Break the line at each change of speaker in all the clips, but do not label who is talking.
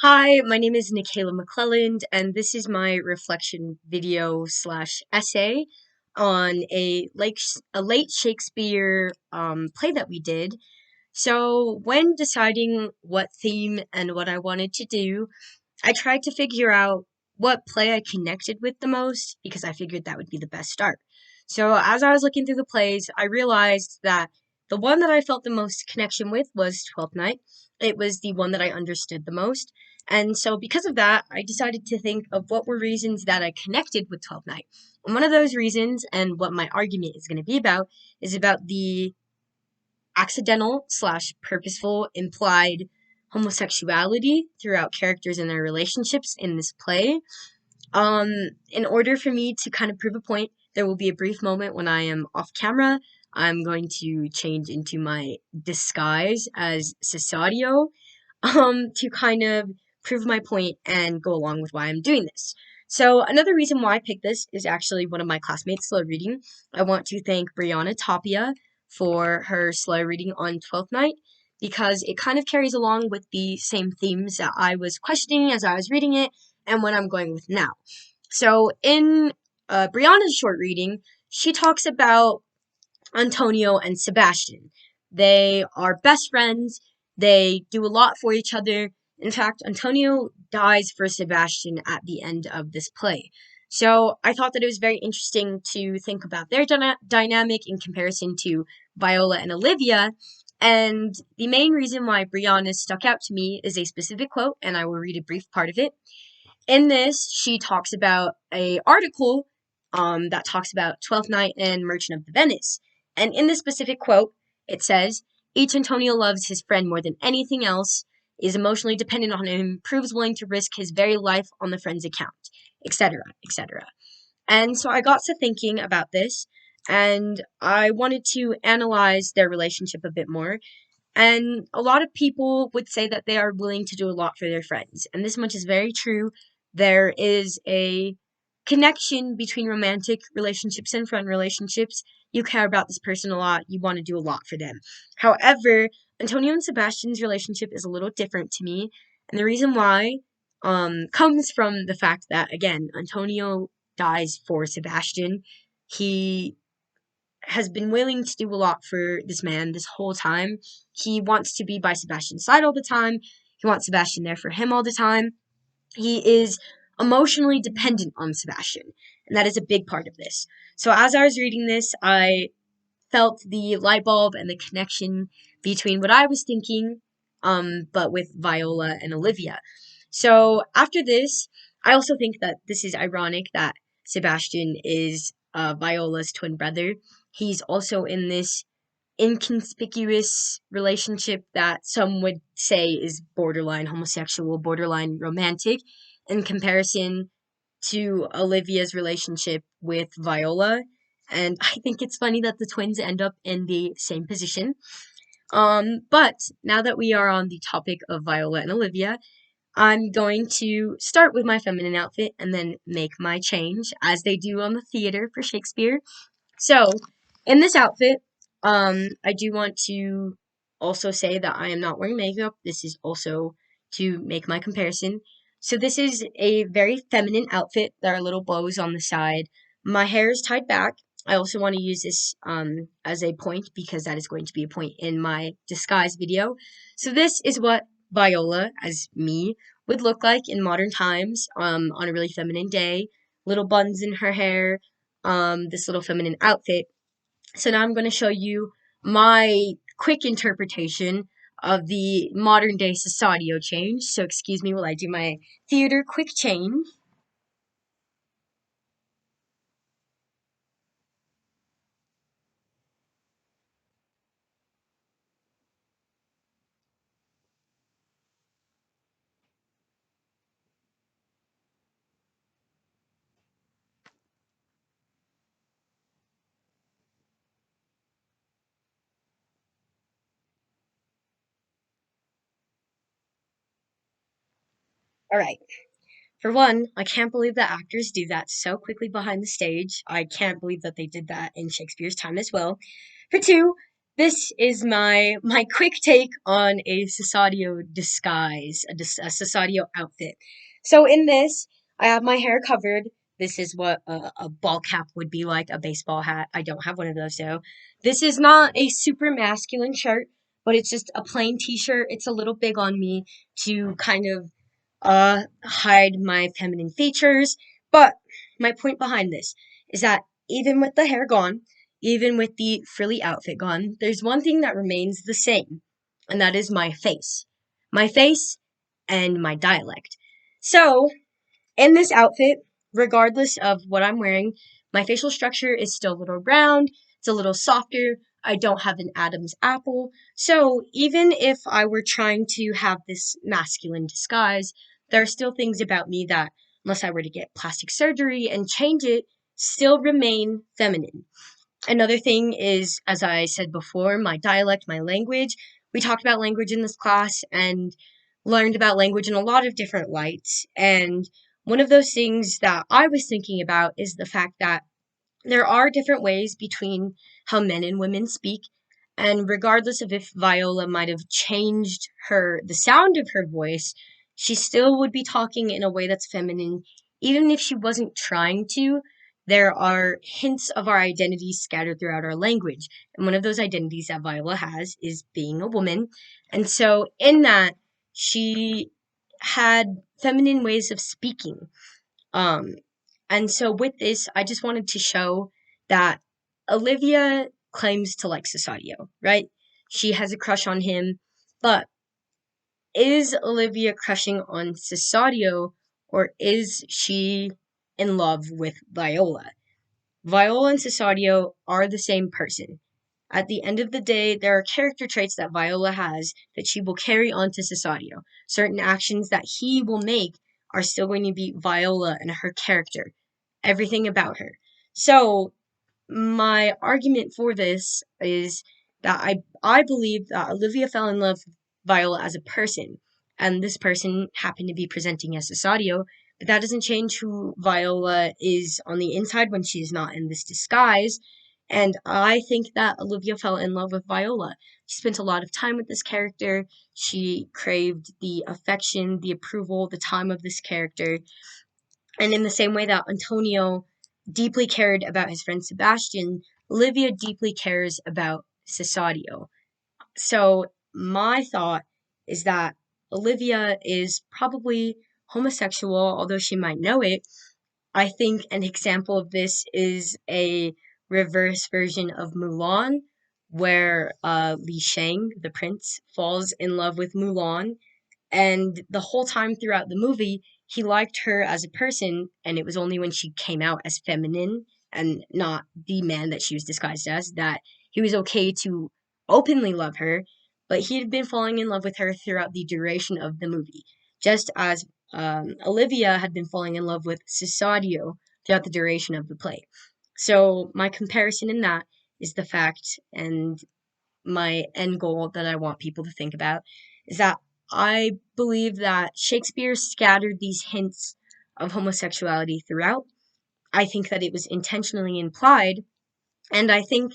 Hi, my name is Nikayla McClelland, and this is my reflection video slash essay on a late Shakespeare play that we did. So, when deciding what theme and what I wanted to do, I tried to figure out what play I connected with the most because I figured that would be the best start. So, as I was looking through the plays, I realized that the one that I felt the most connection with was Twelfth Night. It was the one that I understood the most. And so, because of that, I decided to think of what were reasons that I connected with Twelfth Night. And one of those reasons, and what my argument is going to be about, is about the accidental slash purposeful implied homosexuality throughout characters and their relationships in this play. In order for me to kind of prove a point, there will be a brief moment when I am off camera. I'm going to change into my disguise as Cesario, to kind of prove my point and go along with why I'm doing this. So another reason why I picked this is actually one of my classmates' slow reading. I want to thank Brianna Tapia for her slow reading on Twelfth Night because it kind of carries along with the same themes that I was questioning as I was reading it and what I'm going with now. So in Brianna's short reading, she talks about Antonio and Sebastian. They are best friends. They do a lot for each other. In fact, Antonio dies for Sebastian at the end of this play. So I thought that it was very interesting to think about their dynamic in comparison to Viola and Olivia. And the main reason why Brianna stuck out to me is a specific quote, and I will read a brief part of it. In this, she talks about a article that talks about Twelfth Night and Merchant of the Venice. And in this specific quote, it says, "Each Antonio loves his friend more than anything else, is emotionally dependent on him, proves willing to risk his very life on the friend's account," etc., etc. And so I got to thinking about this, and I wanted to analyze their relationship a bit more. And a lot of people would say that they are willing to do a lot for their friends. And this much is very true. There is a connection between romantic relationships and friend relationships. You care about this person a lot. You want to do a lot for them. However, Antonio and Sebastian's relationship is a little different to me. And the reason why comes from the fact that, again, Antonio dies for Sebastian. He has been willing to do a lot for this man this whole time. He wants to be by Sebastian's side all the time. He wants Sebastian there for him all the time. He is emotionally dependent on Sebastian, and that is a big part of this. So as I was reading this, I felt the light bulb and the connection between what I was thinking, but with Viola and Olivia. So after this, I also think that this is ironic that Sebastian is Viola's twin brother. He's also in this inconspicuous relationship that some would say is borderline homosexual, borderline romantic, in comparison to Olivia's relationship with Viola. And I think it's funny that the twins end up in the same position. But now that we are on the topic of Viola and Olivia, I'm going to start with my feminine outfit and then make my change, as they do on the theater for Shakespeare. So, in this outfit, I do want to also say that I am not wearing makeup. This is also to make my comparison. So this is a very feminine outfit. There are little bows on the side. My hair is tied back. I also want to use this as a point because that is going to be a point in my disguise video. So this is what Viola, as me, would look like in modern times on a really feminine day. Little buns in her hair, this little feminine outfit. So now I'm going to show you my quick interpretation of the modern day Cesario change. So excuse me while I do my theater quick change. All right. For one, I can't believe that actors do that so quickly behind the stage. I can't believe that they did that in Shakespeare's time as well. For two, this is my quick take on a Cesadio disguise, a Cesadio outfit. So in this, I have my hair covered. This is what a ball cap would be like, a baseball hat. I don't have one of those though. This is not a super masculine shirt, but it's just a plain t-shirt. It's a little big on me to kind of hide my feminine features. But my point behind this is that even with the hair gone, even with the frilly outfit gone, there's one thing that remains the same, and that is my face. My face and my dialect. So, in this outfit, regardless of what I'm wearing, my facial structure is still a little round, it's a little softer. I don't have an Adam's apple. So, even if I were trying to have this masculine disguise, there are still things about me that, unless I were to get plastic surgery and change it, still remain feminine. Another thing is, as I said before, my dialect, my language. We talked about language in this class and learned about language in a lot of different lights. And one of those things that I was thinking about is the fact that there are different ways between how men and women speak, and regardless of if Viola might have changed the sound of her voice, she still would be talking in a way that's feminine, even if she wasn't trying to. There are hints of our identities scattered throughout our language, and one of those identities that Viola has is being a woman, and so in that, she had feminine ways of speaking. Um, and so with this, I just wanted to show that Olivia claims to like Cesadio, right? She has a crush on him, but is Olivia crushing on Cesadio, or is she in love with Viola? Viola and Cesadio are the same person. At the end of the day, there are character traits that Viola has that she will carry on to Cesadio. Certain actions that he will make are still going to be Viola and her character, everything about her. So, my argument for this is that I believe that Olivia fell in love with Viola as a person, and this person happened to be presenting as Cesadio, but that doesn't change who Viola is on the inside when she's not in this disguise. And I think that Olivia fell in love with Viola. She spent a lot of time with this character. She craved the affection, the approval, the time of this character. And in the same way that Antonio deeply cared about his friend Sebastian, Olivia deeply cares about Cesadio. So my thought is that Olivia is probably homosexual, although she might know it. I think an example of this is a reverse version of Mulan, where Li Shang, the prince, falls in love with Mulan, and the whole time throughout the movie, he liked her as a person, and it was only when she came out as feminine and not the man that she was disguised as that he was okay to openly love her. But he had been falling in love with her throughout the duration of the movie, just as Olivia had been falling in love with Cesadio throughout the duration of the play. So my comparison in that is the fact, and my end goal that I want people to think about is that I believe that Shakespeare scattered these hints of homosexuality throughout. I think that it was intentionally implied, and I think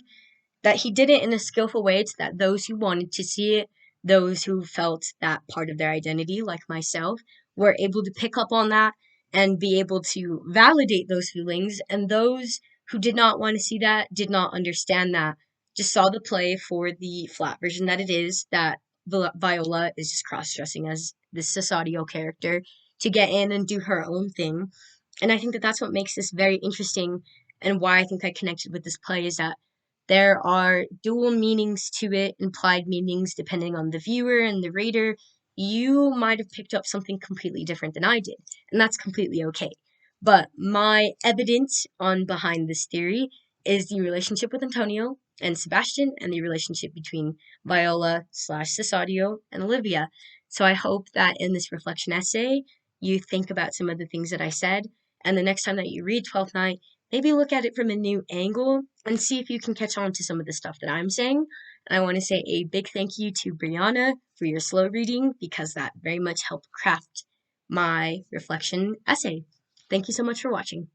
that he did it in a skillful way so that those who wanted to see it, those who felt that part of their identity, like myself, were able to pick up on that and be able to validate those feelings. And those who did not want to see that, did not understand that, just saw the play for the flat version that it is, that Viola is just cross dressing as this Cesadio character to get in and do her own thing. And I think that that's what makes this very interesting, and why I think I connected with this play is that there are dual meanings to it, implied meanings depending on the viewer and the reader. You might have picked up something completely different than I did, and that's completely okay. But my evidence on behind this theory is the relationship with Antonio and Sebastian, and the relationship between Viola slash Cesadio and Olivia. So I hope that in this reflection essay, you think about some of the things that I said, and the next time that you read Twelfth Night, maybe look at it from a new angle and see if you can catch on to some of the stuff that I'm saying. And I want to say a big thank you to Brianna for your slow reading, because that very much helped craft my reflection essay. Thank you so much for watching.